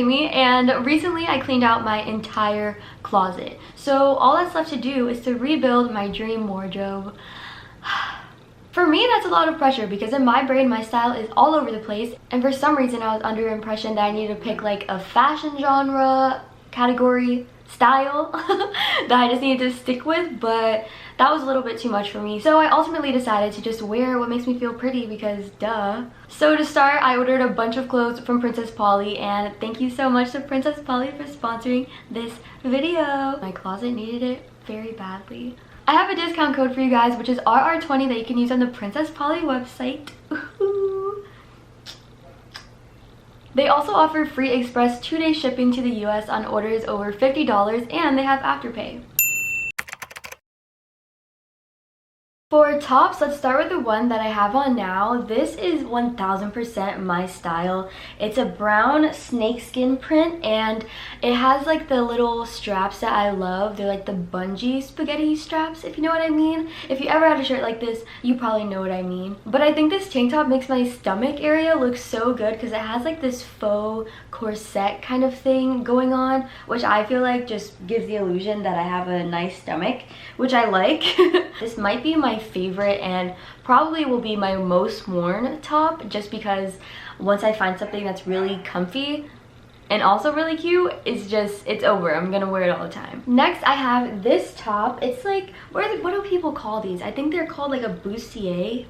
Raimi, and recently I cleaned out my entire closet. So all that's left to do is to rebuild my dream wardrobe. For me, that's a lot of pressure because in my brain, my style is all over the place. And for some reason, I was under the impression that I needed to pick like a fashion genre, category, style that I just needed to stick with, but that was a little bit too much for me. So I ultimately decided to just wear what makes me feel pretty because duh. So to start, I ordered a bunch of clothes from Princess Polly, and thank you so much to Princess Polly for sponsoring this video. My closet needed it very badly. I have a discount code for you guys, which is RR20 that you can use on the Princess Polly website. Ooh. They also offer free express 2-day shipping to the US on orders over $50, and they have Afterpay. For tops, let's start with the one that I have on now. This is 1000% my style. It's a brown snakeskin print, and it has like the little straps that I love. They're like the bungee spaghetti straps, if you know what I mean. If you ever had a shirt like this, you probably know what I mean. But I think this tank top makes my stomach area look so good because it has like this faux corset kind of thing going on, which I feel like just gives the illusion that I have a nice stomach, which I like. This might be my favorite and probably will be my most worn top, just because once I find something that's really comfy and also really cute, it's over. I'm gonna wear it all the time. Next, I have this top. It's like, what do people call these? I think they're called like a bustier.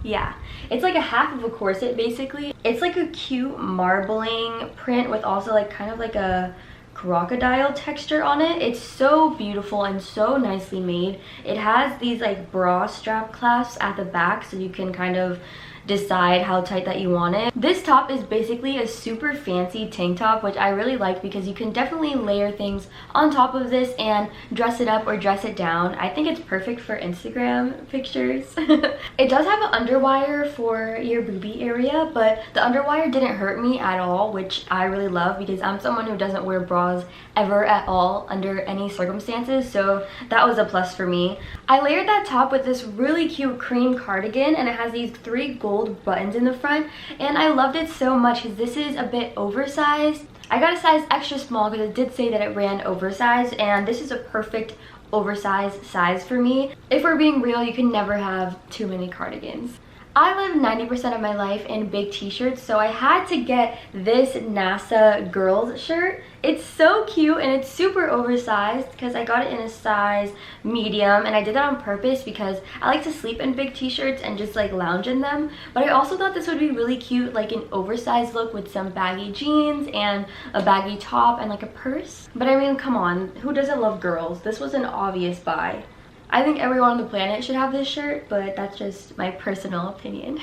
Yeah, it's like a half of a corset basically. It's like a cute marbling print with also like kind of like a crocodile texture on it. It's so beautiful and so nicely made. It has these like bra strap clasps at the back, so you can kind of decide how tight that you want it. This top is basically a super fancy tank top, which I really like because you can definitely layer things on top of this and dress it up or dress it down. I think it's perfect for Instagram pictures. It does have an underwire for your boobie area, but the underwire didn't hurt me at all, which I really love because I'm someone who doesn't wear bras ever at all under any circumstances, so that was a plus for me. I layered that top with this really cute cream cardigan, and it has these 3 gold buttons in the front, and I loved it so much because this is a bit oversized. I got a size extra small because it did say that it ran oversized, and this is a perfect oversized size for me. If we're being real, you can never have too many cardigans. I live 90% of my life in big t-shirts, so I had to get this NASA girls shirt. It's so cute and it's super oversized because I got it in a size medium, and I did that on purpose because I like to sleep in big t-shirts and just like lounge in them. But I also thought this would be really cute, like an oversized look with some baggy jeans and a baggy top and like a purse. But I mean, come on, who doesn't love girls? This was an obvious buy. I think everyone on the planet should have this shirt, but that's just my personal opinion.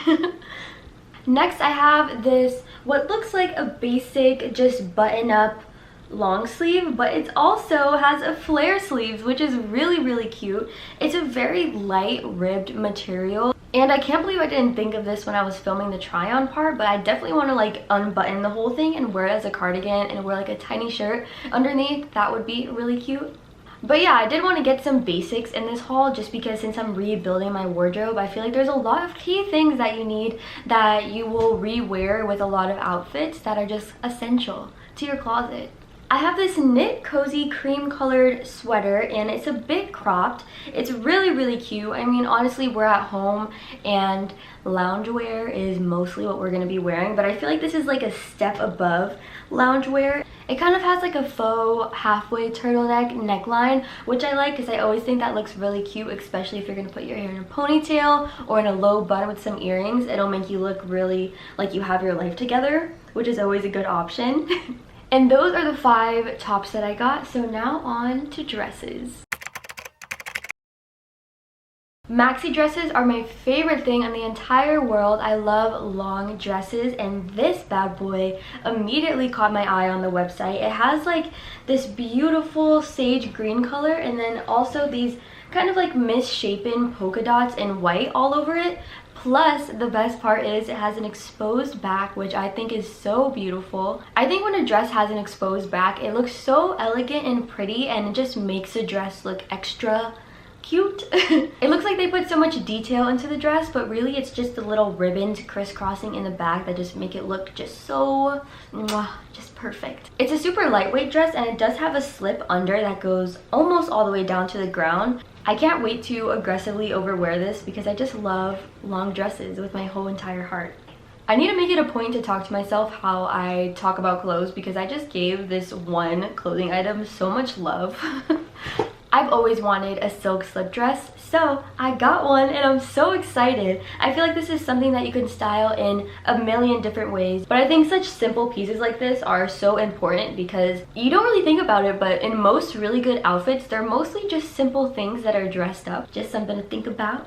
Next, I have this, what looks like a basic just button-up long sleeve, but it also has a flare sleeves, which is really cute. It's a very light ribbed material, and I can't believe I didn't think of this when I was filming the try-on part, but I definitely want to like unbutton the whole thing and wear it as a cardigan and wear like a tiny shirt underneath. That would be really cute. But yeah, I did want to get some basics in this haul just because since I'm rebuilding my wardrobe, I feel like there's a lot of key things that you need that you will re-wear with a lot of outfits that are just essential to your closet. I have this knit cozy cream colored sweater, and it's a bit cropped. It's really cute. I mean, honestly, we're at home and loungewear is mostly what we're going to be wearing, but I feel like this is like a step above loungewear. It kind of has like a faux halfway turtleneck neckline, which I like because I always think that looks really cute, especially if you're going to put your hair in a ponytail or in a low bun with some earrings. It'll make you look really like you have your life together, which is always a good option. And those are the 5 tops that I got. So now on to dresses. Maxi dresses are my favorite thing in the entire world. I love long dresses, and this bad boy immediately caught my eye on the website. It has like this beautiful sage green color, and then also these kind of like misshapen polka dots in white all over it. Plus, the best part is it has an exposed back, which I think is so beautiful. I think when a dress has an exposed back, it looks so elegant and pretty, and it just makes the dress look extra cute. It looks like they put so much detail into the dress, but really it's just the little ribbons crisscrossing in the back that just make it look just so just perfect. It's a super lightweight dress, and it does have a slip under that goes almost all the way down to the ground. I can't wait to aggressively overwear this because I just love long dresses with my whole entire heart. I need to make it a point to talk to myself how I talk about clothes, because I just gave this one clothing item so much love. I've always wanted a silk slip dress, so I got one and I'm so excited. I feel like this is something that you can style in a million different ways, but I think such simple pieces like this are so important because you don't really think about it, but in most really good outfits, they're mostly just simple things that are dressed up. Just something to think about.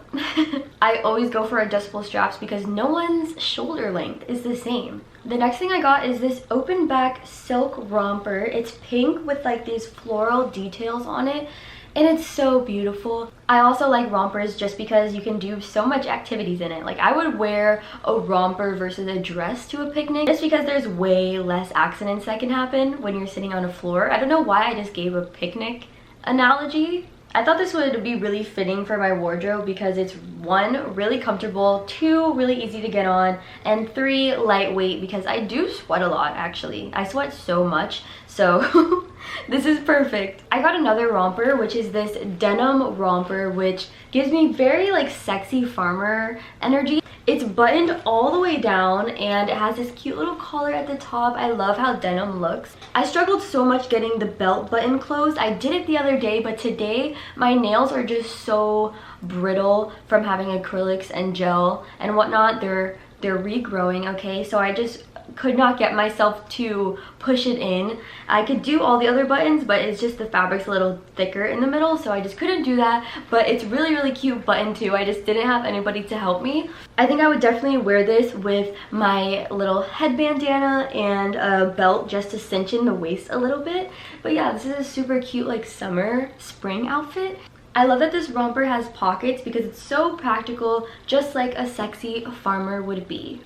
I always go for adjustable straps because no one's shoulder length is the same. The next thing I got is this open back silk romper. It's pink with like these floral details on it, and it's so beautiful. I also like rompers just because you can do so much activities in it. Like, I would wear a romper versus a dress to a picnic just because there's way less accidents that can happen when you're sitting on a floor. I don't know why I just gave a picnic analogy. I thought this would be really fitting for my wardrobe because it's 1, really comfortable, 2, really easy to get on, and 3, lightweight because I do sweat a lot actually. I sweat so much, so this is perfect. I got another romper, which is this denim romper, which gives me very like sexy farmer energy. It's buttoned all the way down and it has this cute little collar at the top. I love how denim looks. I struggled so much getting the belt button closed. I did it the other day, but today my nails are just so brittle from having acrylics and gel and whatnot. They're regrowing, okay? So I just could not get myself to push it in. I could do all the other buttons, but it's just the fabric's a little thicker in the middle, so I just couldn't do that. But it's really cute button too. I just didn't have anybody to help me. I think I would definitely wear this with my little head bandana and a belt just to cinch in the waist a little bit. But yeah, this is a super cute like summer spring outfit. I love that this romper has pockets because it's so practical, just like a sexy farmer would be.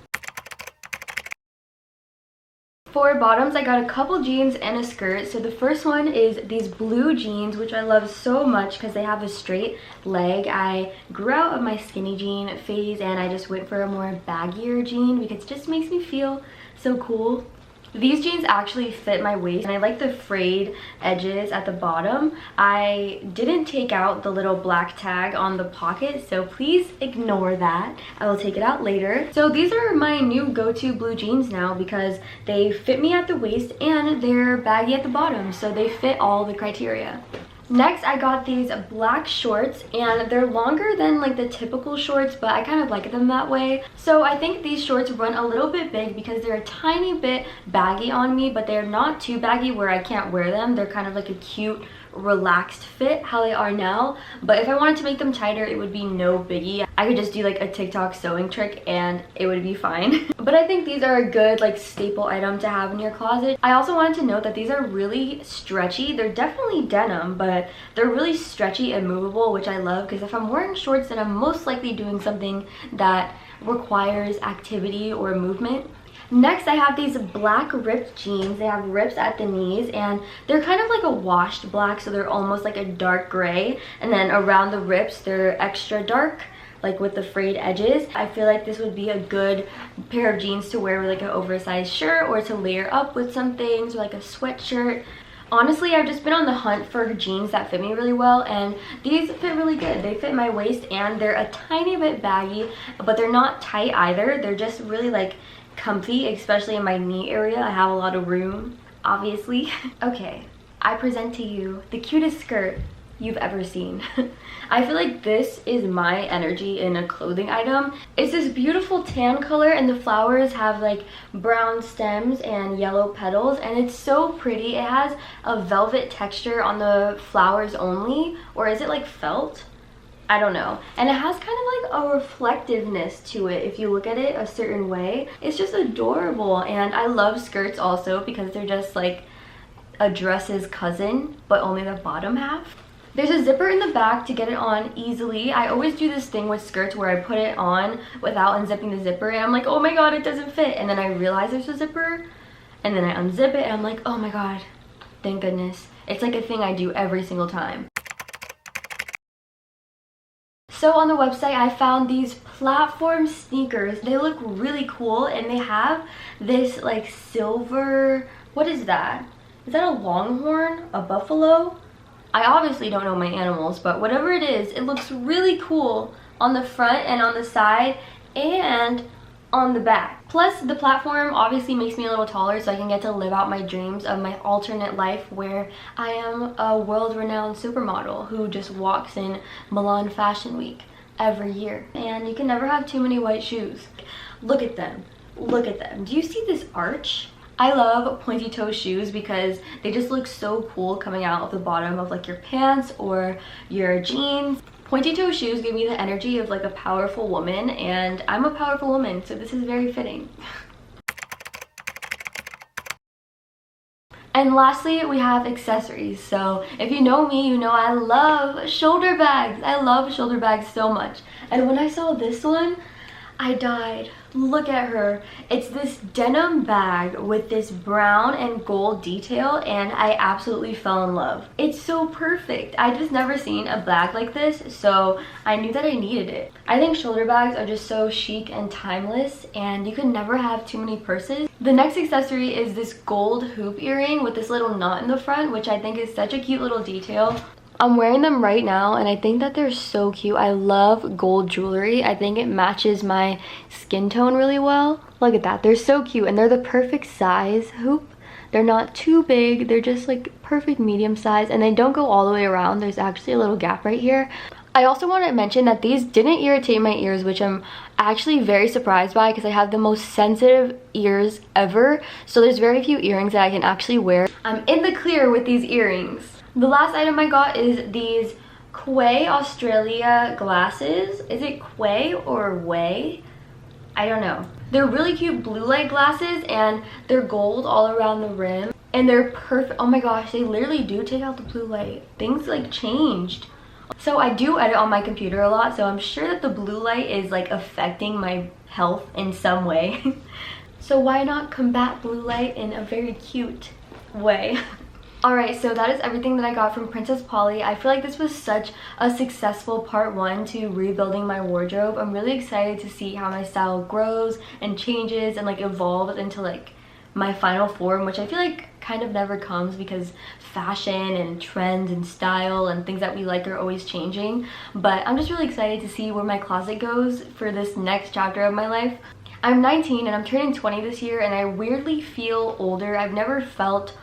For bottoms, I got a couple jeans and a skirt. So the first one is these blue jeans, which I love so much because they have a straight leg. I grew out of my skinny jean phase and I just went for a more baggier jean because it just makes me feel so cool. These jeans actually fit my waist and I like the frayed edges at the bottom. I didn't take out the little black tag on the pocket, so please ignore that. I will take it out later. So these are my new go-to blue jeans now because they fit me at the waist and they're baggy at the bottom, so they fit all the criteria. Next, I got these black shorts and they're longer than like the typical shorts, but I kind of like them that way. So I think these shorts run a little bit big because they're a tiny bit baggy on me, but they're not too baggy where I can't wear them. They're kind of like a cute, relaxed fit how they are now, but if I wanted to make them tighter, it would be no biggie. I could just do like a TikTok sewing trick and it would be fine. But I think these are a good like staple item to have in your closet. I also wanted to note that these are really stretchy. They're definitely denim, but they're really stretchy and movable, which I love because if I'm wearing shorts, then I'm most likely doing something that requires activity or movement. Next, I have these black ripped jeans. They have rips at the knees and they're kind of like a washed black, so they're almost like a dark gray, and then around the rips they're extra dark, like with the frayed edges. I feel like this would be a good pair of jeans to wear with like an oversized shirt or to layer up with some things or like a sweatshirt. Honestly, I've just been on the hunt for jeans that fit me really well, and these fit really good. They fit my waist and they're a tiny bit baggy, but they're not tight either. They're just really like comfy, especially in my knee area. I have a lot of room, obviously. Okay, I present to you the cutest skirt you've ever seen. I feel like this is my energy in a clothing item. It's this beautiful tan color and the flowers have like brown stems and yellow petals, and it's so pretty. It has a velvet texture on the flowers only, or is it like felt? I don't know. And it has kind of like a reflectiveness to it if you look at it a certain way. It's just adorable, and I love skirts also because they're just like a dress's cousin, but only the bottom half. There's a zipper in the back to get it on easily. I always do this thing with skirts where I put it on without unzipping the zipper and I'm like, oh my god, it doesn't fit. And then I realize there's a zipper and then I unzip it and I'm like, oh my god, thank goodness. It's like a thing I do every single time. So on the website, I found these platform sneakers. They look really cool, and they have this like silver, what is that? Is that a longhorn? A buffalo? I obviously don't know my animals, but whatever it is, it looks really cool on the front and on the side and on the back. Plus, the platform obviously makes me a little taller, so I can get to live out my dreams of my alternate life where I am a world-renowned supermodel who just walks in Milan Fashion Week every year. And you can never have too many white shoes. Look at them. Look at them. Do you see this arch? I love pointy toe shoes because they just look so cool coming out of the bottom of like your pants or your jeans. Pointy toe shoes give me the energy of like a powerful woman, and I'm a powerful woman, so this is very fitting. And lastly, we have accessories. So if you know me, you know I love shoulder bags. I love shoulder bags so much. And when I saw this one, I died. Look at her. It's this denim bag with this brown and gold detail, and I absolutely fell in love. It's so perfect. I just never seen a bag like this, so I knew that I needed it. I think shoulder bags are just so chic and timeless, and you can never have too many purses. The next accessory is this gold hoop earring with this little knot in the front, which I think is such a cute little detail. I'm wearing them right now, and I think that they're so cute. I love gold jewelry. I think it matches my skin tone really well. Look at that. They're so cute, and they're the perfect size hoop. They're not too big. They're just like perfect medium size, and they don't go all the way around. There's actually a little gap right here. I also want to mention that these didn't irritate my ears, which I'm actually very surprised by because I have the most sensitive ears ever. So there's very few earrings that I can actually wear. I'm in the clear with these earrings. The last item I got is these Quay Australia glasses. Is it Quay or Way? I don't know. They're really cute blue light glasses, and they're gold all around the rim. And they're perfect. Oh my gosh, they literally do take out the blue light. Things like changed. So I do edit on my computer a lot, so I'm sure that the blue light is like affecting my health in some way. So why not combat blue light in a very cute way? Alright, so that is everything that I got from Princess Polly. I feel like this was such a successful part 1 to rebuilding my wardrobe. I'm really excited to see how my style grows and changes and like evolves into like my final form, which I feel like kind of never comes because fashion and trends and style and things that we like are always changing. But I'm just really excited to see where my closet goes for this next chapter of my life. I'm 19 and I'm turning 20 this year, and I weirdly feel older. I've never felt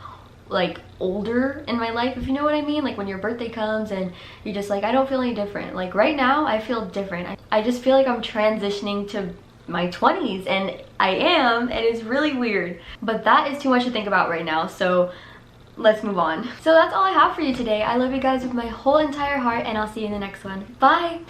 like older in my life, if you know what I mean. Like when your birthday comes and you're just like, I don't feel any different. Like right now I feel different. I just feel like I'm transitioning to my 20s, and I am, and it's really weird. But that is too much to think about right now, so let's move on. So that's all I have for you today. I love you guys with my whole entire heart, and I'll see you in the next one. Bye!